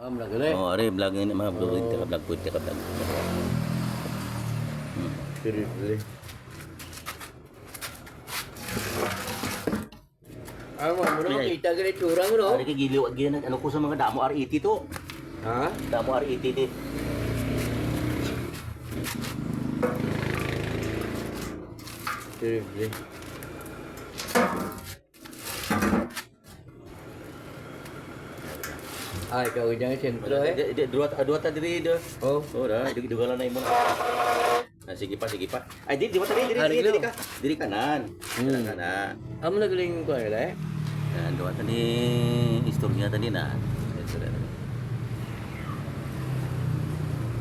Vlog ulit. Oh, ari vlog ini mga vlog ka vlog po ka vlog. Seriously. Ano mo no? Kita gani turang no? Ari ka giliw gina ano ko sa mga damo RET to. Ha? Damo RET di. Seriously. Ay, kau jangan sentro eh. Dua ta diri do. Oh, Oh, dah dugalan na imo. Ah, sige pa. Ay, di ba diri ka. Diri kanan. Kanan. amo nagaling ko eh. Dan dua tadi istorya tadi na.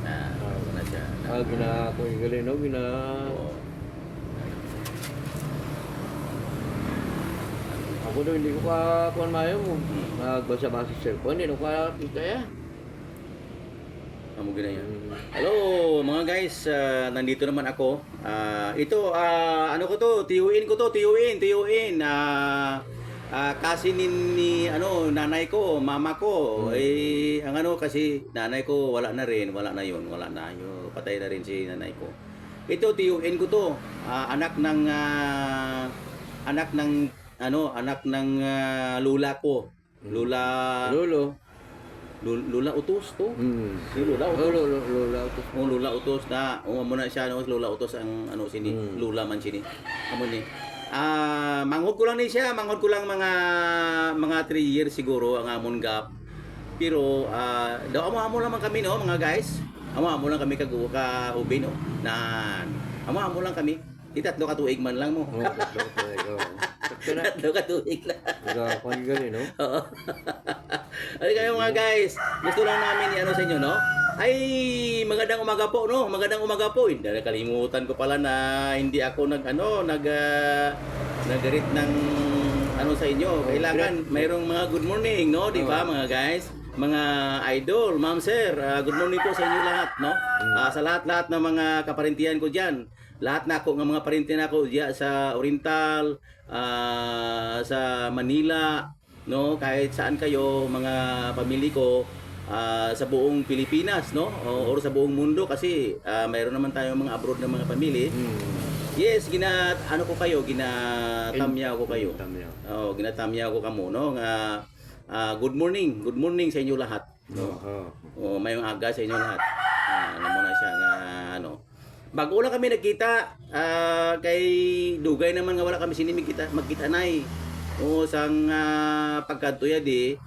Nah, mana aja. Ah, gina ko galing no, gina. Oh. Ako daw hindi ko pa kuan mayo mo. Magbasa-basa sa cellphone, hindi ko pa kita ya. Kamu gina yan. Hello mga guys, nandito naman ako. Ito, ano ko to, tiyuin. Kasi ni ano, nanay ko, mama ko. Ang ano kasi, nanay ko wala na yun. Patay na rin si nanay ko. Ito, tiyuin ko to. Anak ng lula ko. Lula Utos to. Si Lula Utos. Lula Utos. Lula Utos na. Muna siya no, Lula Utos ang ano sini, Lula man sini. Amo ni. Manghod ko lang ni siya, mga 3 years siguro ang amon gap. Pero daw amo lang kami no, mga guys. Amo lang kami ka ubi no. Amo lang kami. Di tatlo ka tuig man lang mo. Tatlo Tatlo ka tuig lang. Kuan galing no. Oo. Ano kayo mga guys? Gusto lang namin i-ano sa inyo, no? Ay, magandang umaga po, no? Magandang umaga po. Hindi nakalimutan ko pala na hindi ako nag-greet ng ano sa inyo. Kailangan mayroong mga good morning, no? Di ba, mga guys? Mga idol, ma'am, sir, good morning po sa inyo lahat, no? Sa lahat-lahat ng mga kaparintihan ko diyan. Lahat na ako ng mga parintihan ako diyan sa Oriental, sa Manila, no, kahit saan kayo mga pamilya ko sa buong Pilipinas, no, or sa buong mundo kasi mayroon naman tayong mga abroad na mga pamilya. Yes, ginatamya ko kayo. Oh, ginatamya ko kamo, no, nga good morning sa inyo lahat, no. Oh, mayong aga sa inyo lahat. Ano mo na siya nga ano. Bago lang kami nagkita, kay dugay naman nga wala kami sini magkita nay. O sang pagkatuya di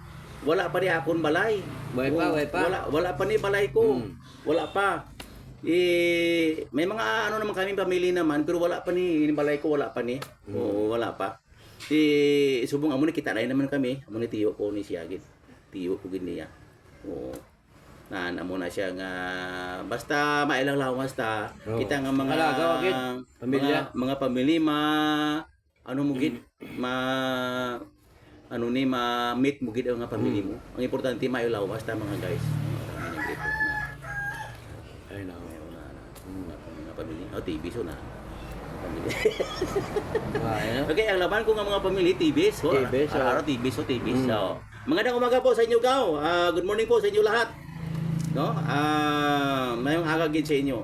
wala pa ri akon balay. Way pa. Wala pa ni balay ko. Wala pa. May mga ano naman kami pamilya naman pero wala pa ni balay ko, wala pa ni. O wala pa. Subong amo ni kita na naman kami. Amo ni tiyo ko ni siya gid. Tiyo ko gid niya. O amo na siya nga basta mailang lawas ta. Kita nga mga pamilya, mga pamilya ano mo gid ma-meet mo gid ang nga pamilya mo. Ang importante maiulaw basta mga guys. Ay na. Mga pamilya. TV so na. Pamilya. Okay, ang laban ko nga mga pamilya TV so. Araw-araw TV so. Magandang umaga po sa inyo gaw. Good morning po sa inyo lahat. No? Mayong aga gid sa inyo.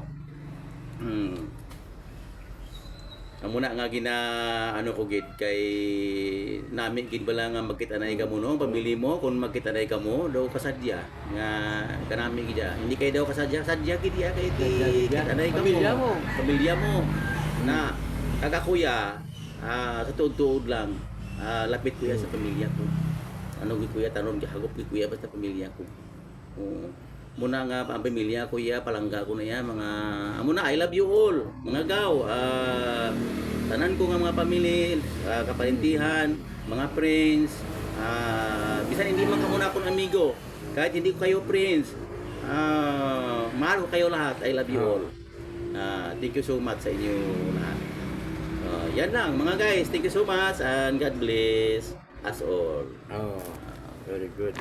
Muna nga ano ko gid kay nami gid bala nga magkita-nay ka mo no pamilya mo kung magkita-nay ka mo daw kasadya nga kanami gid hindi kay daw sadya gid ya kay kita-nay ka mo pamilya mo na kaga kuya sa tuod lang lapit kuya sa pamilya ko ano gid kuya tanon gihagop gid kuya basta pamilya ko muna nga ang pamilya ko palangga ko na mga amo na I love you all mga gaw tanan ko nga mga pamilya kaparintihan mga friends bisan hindi man kamuna akong amigo kahit hindi ko kayo friends mahal ko kayo lahat I love you all thank you so much sa inyo lahat yan lang mga guys, thank you so much and God bless us all. Very good.